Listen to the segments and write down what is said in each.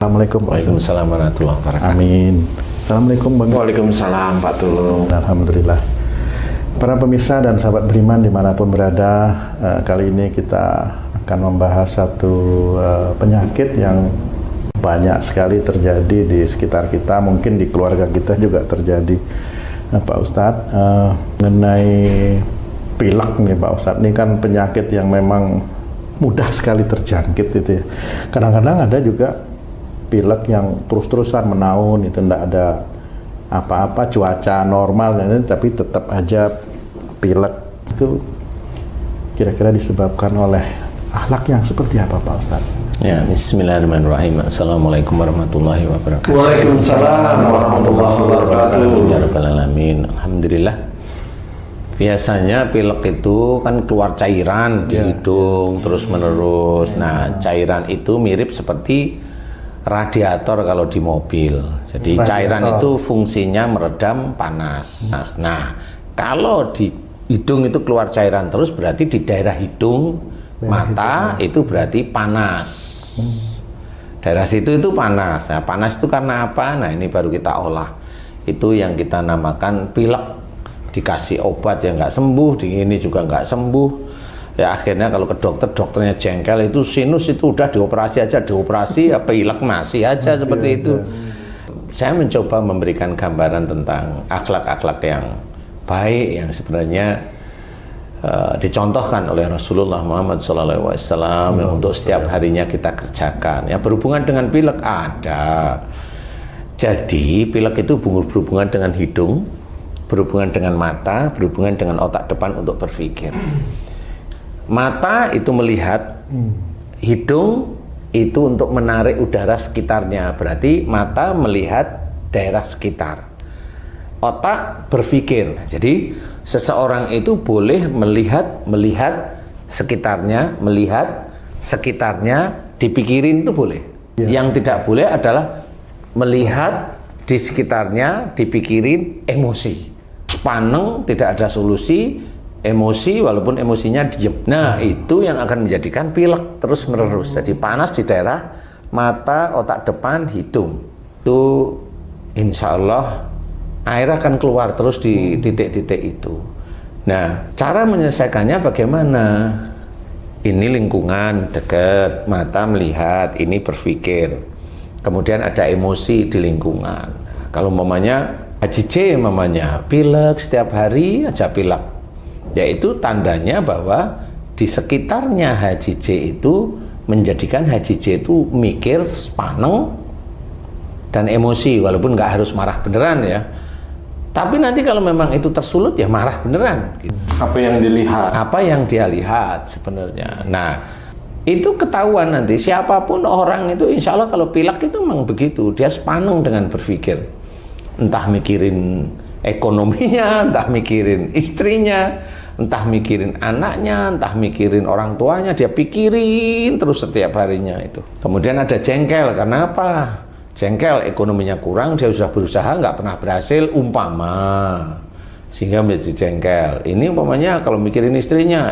Assalamualaikum. Waalaikumsalam warahmatullahi wabarakatuh. Amin. Assalamualaikum Bang. Waalaikumsalam Pak Tulung. Alhamdulillah. Para pemirsa dan sahabat beriman dimanapun berada, kali ini kita akan membahas satu penyakit yang banyak sekali terjadi di sekitar kita, mungkin di keluarga kita juga terjadi. Nah, Pak Ustadz, mengenai pilek nih Pak Ustadz, ini kan penyakit yang memang mudah sekali terjangkit gitu ya. Kadang-kadang ada juga pilek yang terus-terusan menaun, itu tidak ada apa-apa, cuaca normal, tapi tetap aja pilek. Itu kira-kira disebabkan oleh akhlak yang seperti apa Pak Ustadz? Ya, bismillahirrahmanirrahim. Assalamualaikum warahmatullahi wabarakatuh. Waalaikumsalam warahmatullahi wabarakatuh. Ya Rabbal Alamin. Alhamdulillah. Biasanya pilek itu kan keluar cairan di hidung terus menerus. Nah, cairan itu mirip seperti radiator kalau di mobil. Jadi cairan itu fungsinya meredam panas. Nah, kalau di hidung itu keluar cairan terus, berarti di daerah hidung, mata itu berarti panas. Daerah situ itu panas. Nah, panas itu karena apa? Nah, ini baru kita olah. Itu yang kita namakan pilek. Dikasih obat yang nggak sembuh, di ini juga nggak sembuh. Ya akhirnya kalau ke dokter, dokternya jengkel, itu sinus itu udah dioperasi aja, dioperasi ya pilek masih aja seperti itu. Saya mencoba memberikan gambaran tentang akhlak-akhlak yang baik yang sebenarnya dicontohkan oleh Rasulullah Muhammad SAW yang untuk setiap harinya kita kerjakan. Ya berhubungan dengan pilek ada. Jadi pilek itu berhubungan dengan hidung, berhubungan dengan mata, berhubungan dengan otak depan untuk berpikir. Mata itu melihat, hidung itu untuk menarik udara sekitarnya, berarti mata melihat daerah sekitar. Otak berpikir. Jadi seseorang itu boleh melihat sekitarnya, dipikirin itu boleh. Yang tidak boleh adalah melihat di sekitarnya, dipikirin emosi. Sepaneng, tidak ada solusi, emosi walaupun emosinya diem. Nah, itu yang akan menjadikan pilek terus menerus. Jadi panas di daerah mata, otak depan, hidung. Itu insya Allah air akan keluar terus di titik-titik itu. Nah, cara menyelesaikannya bagaimana? Ini lingkungan dekat, mata melihat, ini berpikir. Kemudian ada emosi di lingkungan. Kalau umpamanya HJJ, umpamanya pilek setiap hari aja pilek. Yaitu tandanya bahwa di sekitarnya HJJ itu menjadikan HJJ itu mikir, sepaneng, dan emosi, walaupun nggak harus marah beneran ya. Tapi nanti kalau memang itu tersulut ya marah beneran. Gitu. Apa yang dilihat? Apa yang dia lihat sebenarnya. Nah, itu ketahuan nanti siapapun orang itu insya Allah kalau pilek itu memang begitu. Dia sepaneng dengan berpikir. Entah mikirin ekonominya, entah mikirin istrinya, entah mikirin anaknya, entah mikirin orang tuanya, dia pikirin terus setiap harinya itu. Kemudian ada jengkel, karena apa? Jengkel, ekonominya kurang, dia sudah berusaha, nggak pernah berhasil, umpama. Sehingga menjadi jengkel. Ini umpamanya kalau mikirin istrinya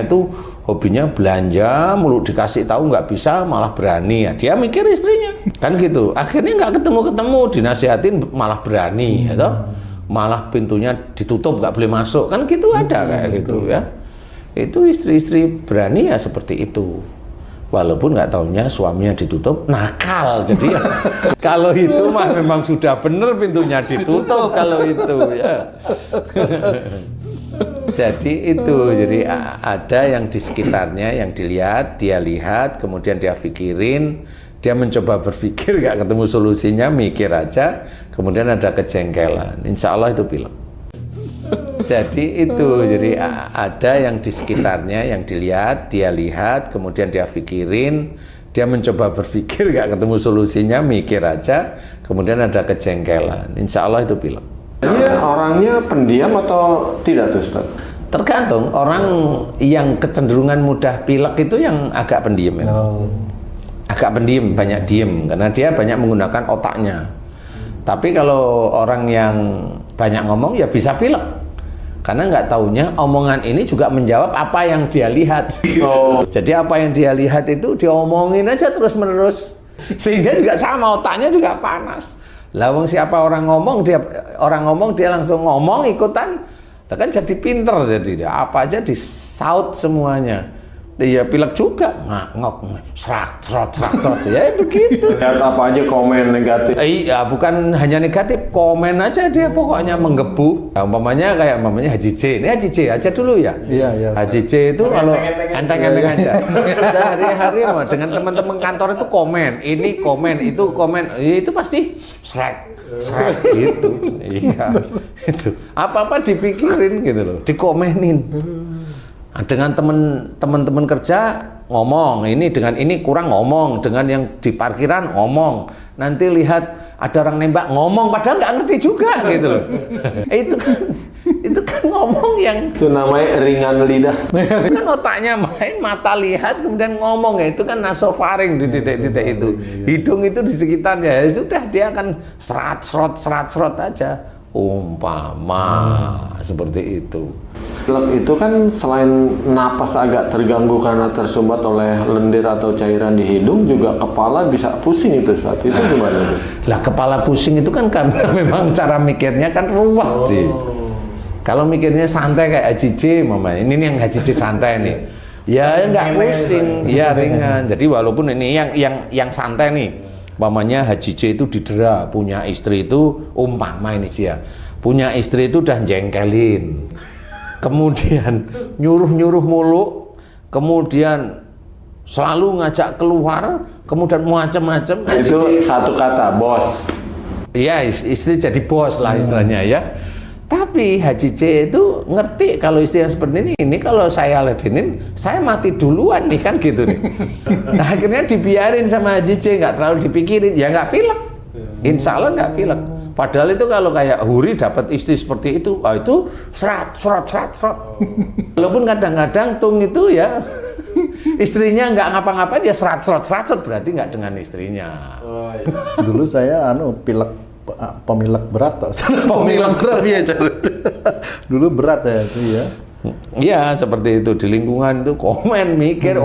itu hobinya belanja, mulu dikasih tahu nggak bisa, malah berani. Ya, dia mikir istrinya, kan gitu. Akhirnya nggak ketemu-ketemu, dinasihatin malah berani, gitu. Malah pintunya ditutup, nggak boleh masuk, kan gitu ada kayak gitu ya. Itu istri-istri berani ya seperti itu, walaupun nggak taunya suaminya ditutup, nakal. Jadi ya, kalau itu mah memang sudah bener pintunya ditutup kalau itu ya. Jadi itu, jadi ada yang di sekitarnya yang dilihat, dia lihat, kemudian dia pikirin. Dia mencoba berpikir, gak ketemu solusinya, mikir aja, kemudian ada kejengkelan. Insya Allah itu pilek. Jadi itu, jadi ada yang di sekitarnya yang dilihat, dia lihat, kemudian dia pikirin, dia mencoba berpikir, gak ketemu solusinya, mikir aja, kemudian ada kejengkelan. Insya Allah itu pilek. Dia orangnya pendiam atau tidak tuh Ustaz? Tergantung, orang yang kecenderungan mudah pilek itu yang agak pendiam ya. Agak pendiam, banyak diem, karena dia banyak menggunakan otaknya. Tapi kalau orang yang banyak ngomong ya bisa pilek, karena nggak taunya omongan ini juga menjawab apa yang dia lihat. Jadi apa yang dia lihat itu diomongin aja terus menerus. Sehingga juga sama, otaknya juga panas. Lah wong siapa orang ngomong dia langsung ngomong ikutan. Lah kan jadi pinter, jadi apa aja disaut semuanya. Iya pilek juga, ngok, serat, ya begitu. Lihat apa aja komen negatif. Iya, bukan hanya negatif, komen aja dia pokoknya menggebu. Nah, umpamanya Haji J, ini Haji J aja dulu ya. Iya. Haji J itu kalau enteng-enteng aja. Sehari-hari dengan teman-teman kantor itu komen, ini komen, itu komen, itu pasti serat gitu. Iya, itu. Apa-apa dipikirin gitu loh, dikomenin. Dengan teman-teman kerja ngomong, ini dengan ini kurang ngomong, dengan yang di parkiran ngomong, nanti lihat ada orang nembak ngomong, padahal nggak ngerti juga gitu loh. itu kan ngomong yang Itu namanya ringan lidah. kan otaknya main, mata lihat kemudian ngomong, ya itu kan nasofaring di titik-titik itu. Hidung itu di sekitarnya, ya sudah dia akan serat aja. Umpama seperti itu. Pilek itu kan selain napas agak terganggu karena tersumbat oleh lendir atau cairan di hidung, juga kepala bisa pusing itu saat itu gimana? Lah kepala pusing itu kan karena memang cara mikirnya kan ruwet sih. Kalau mikirnya santai kayak Haji J, mamanya ini yang Haji J santai nih, ya nggak pusing, ya ringan. Jadi walaupun ini yang santai nih, mamanya Haji J itu didera, punya istri itu umpama ini sih ya, punya istri itu udah jengkelin. Kemudian nyuruh mulu, kemudian selalu ngajak keluar, kemudian macam-macam. Itu satu kata, bos. Iya, istri jadi bos lah istilahnya ya. Tapi Haji J itu ngerti kalau istri yang seperti ini kalau saya ladenin, saya mati duluan nih kan gitu nih. Nah akhirnya dibiarin sama Haji J, nggak terlalu dipikirin, ya nggak pilek. Insya Allah nggak pilek. Padahal itu kalau kayak Huri dapat istri seperti itu, itu serat. Walaupun kadang-kadang Tung itu ya istrinya nggak ngapa-ngapain, dia serat berarti nggak dengan istrinya. Dulu saya pemilek berat toh. Pemilek berat ya. Dulu berat ya itu ya. Iya seperti itu, di lingkungan itu komen mikir,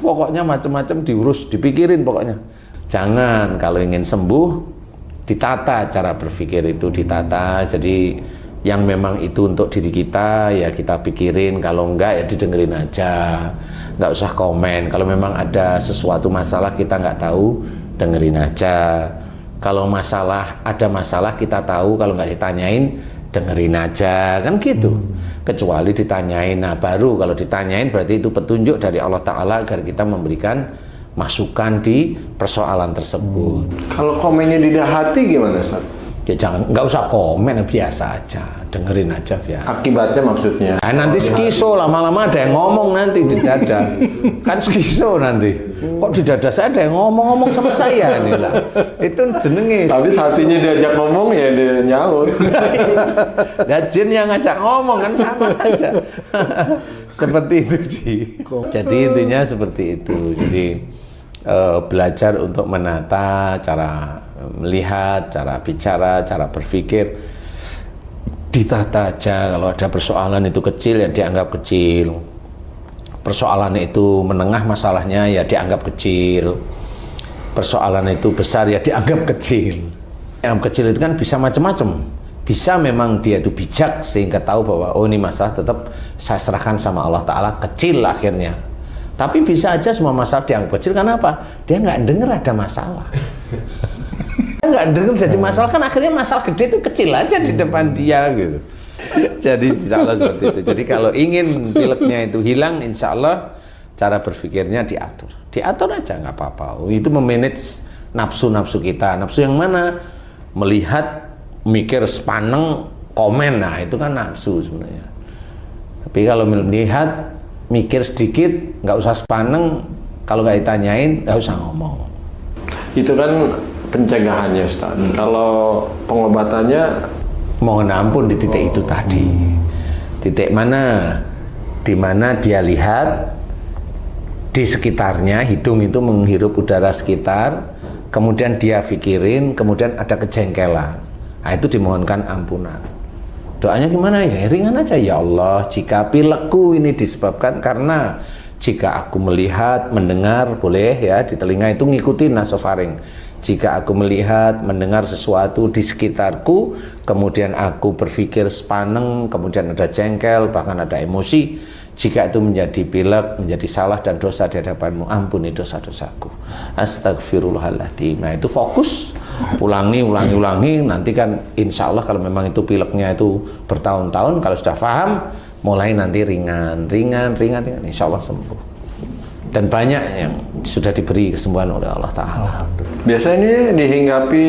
pokoknya macam-macam diurus, dipikirin pokoknya. Jangan, kalau ingin sembuh ditata cara berpikir itu, ditata. Jadi yang memang itu untuk diri kita ya kita pikirin, kalau enggak ya didengerin aja, nggak usah komen. Kalau memang ada sesuatu masalah kita nggak tahu, dengerin aja. Kalau ada masalah kita tahu, kalau nggak ditanyain dengerin aja, kan gitu. Kecuali ditanyain, nah baru kalau ditanyain berarti itu petunjuk dari Allah Ta'ala agar kita memberikan masukan di persoalan tersebut. Kalau komennya di hati gimana, Ustaz? Ya nggak usah komen, biasa aja, dengerin aja biasa. Akibatnya maksudnya? Nah, nanti skiso, lama-lama ada yang ngomong nanti di dada, kan skiso nanti. Kok di dada saya ada yang ngomong sama saya nih lah. Itu jenenge. Tapi hatinya diajak ngomong ya dia nyaut. Nah, jin yang ngajak ngomong kan sama aja. Seperti itu sih. Jadi intinya seperti itu. Jadi belajar untuk menata cara melihat, cara bicara, cara berpikir, ditata aja. Kalau ada persoalan itu kecil ya dianggap kecil, persoalan itu menengah masalahnya ya dianggap kecil, persoalan itu besar ya dianggap kecil. Yang kecil itu kan bisa macam-macam, bisa memang dia itu bijak sehingga tahu bahwa ini masalah tetap saya serahkan sama Allah Ta'ala, kecil akhirnya. Tapi bisa aja semua masalah dianggap kecil, karena apa? Dia nggak dengar ada masalah. Nggak dengar jadi masalah, kan akhirnya masalah gede itu kecil aja di depan dia gitu. Jadi insya Allah seperti itu. Jadi kalau ingin pileknya itu hilang, insya Allah cara berpikirnya diatur aja, nggak apa-apa. Itu memanage nafsu kita. Nafsu yang mana? Melihat, mikir sepaneng, komen, nah itu kan nafsu sebenarnya. Tapi kalau melihat, mikir sedikit, nggak usah sepaneng, kalau nggak ditanyain, nggak usah ngomong. Itu kan pencegahannya, Ustaz. Kalau pengobatannya, mohon ampun di titik itu tadi. Titik mana? Di mana dia lihat di sekitarnya, hidung itu menghirup udara sekitar, kemudian dia pikirin, kemudian ada kejengkelan. Nah, itu dimohonkan ampunan. Doanya gimana ya? Ringan aja, ya Allah, jika pilekku ini disebabkan karena Jika aku melihat, mendengar, boleh ya, di telinga itu ngikuti nasofaring. Jika aku melihat, mendengar sesuatu di sekitarku, kemudian aku berpikir sepaneng, kemudian ada jengkel, bahkan ada emosi, jika itu menjadi pilek, menjadi salah dan dosa di hadapanmu, ampuni dosa-dosaku. Astagfirullahaladzim. Nah itu fokus, ulangi, nanti kan insya Allah kalau memang itu pileknya itu bertahun-tahun, kalau sudah paham, mulai nanti ringan, insya Allah sembuh. Dan banyak yang sudah diberi kesembuhan oleh Allah Ta'ala. Biasanya dihinggapi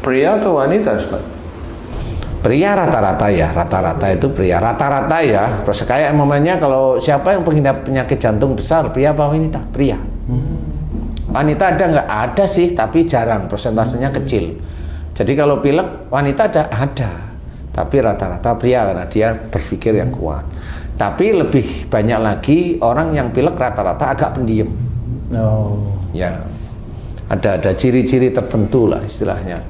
pria atau wanita, Ustaz? Pria rata-rata ya, rata-rata itu pria, rata-rata ya. Terus kayak momennya kalau siapa yang pengidap penyakit jantung besar, pria apa wanita? Pria. Wanita ada nggak? Ada sih, tapi jarang, persentasenya kecil. Jadi kalau pilek wanita ada. Tapi rata-rata pria karena dia berpikir yang kuat. Tapi lebih banyak lagi orang yang pilek rata-rata agak pendiam. Ya, ada ciri-ciri tertentu lah istilahnya.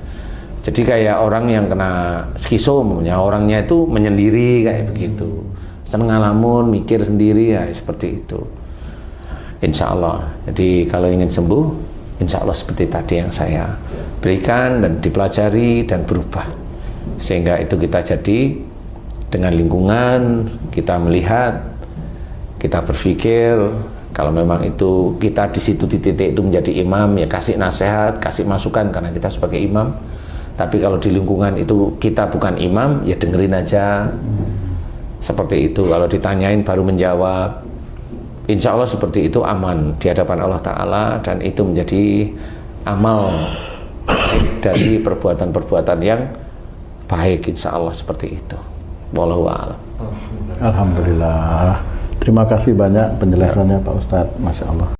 Jadi kayak orang yang kena skizo, orangnya itu menyendiri kayak begitu. Seneng ngalamun, mikir sendiri ya seperti itu. Insya Allah. Jadi kalau ingin sembuh, insya Allah seperti tadi yang saya berikan dan dipelajari dan berubah. Sehingga itu kita jadi dengan lingkungan, kita melihat, kita berpikir, kalau memang itu kita di situ di titik itu menjadi imam, ya kasih nasihat, kasih masukan karena kita sebagai imam. Tapi kalau di lingkungan itu kita bukan imam, ya dengerin aja. Seperti itu, kalau ditanyain baru menjawab. Insya Allah seperti itu aman di hadapan Allah Ta'ala, dan itu menjadi amal dari perbuatan-perbuatan yang baik, insya Allah seperti itu. Wallahu a'lam. Alhamdulillah. Terima kasih banyak penjelasannya Pak Ustadz. Masya Allah.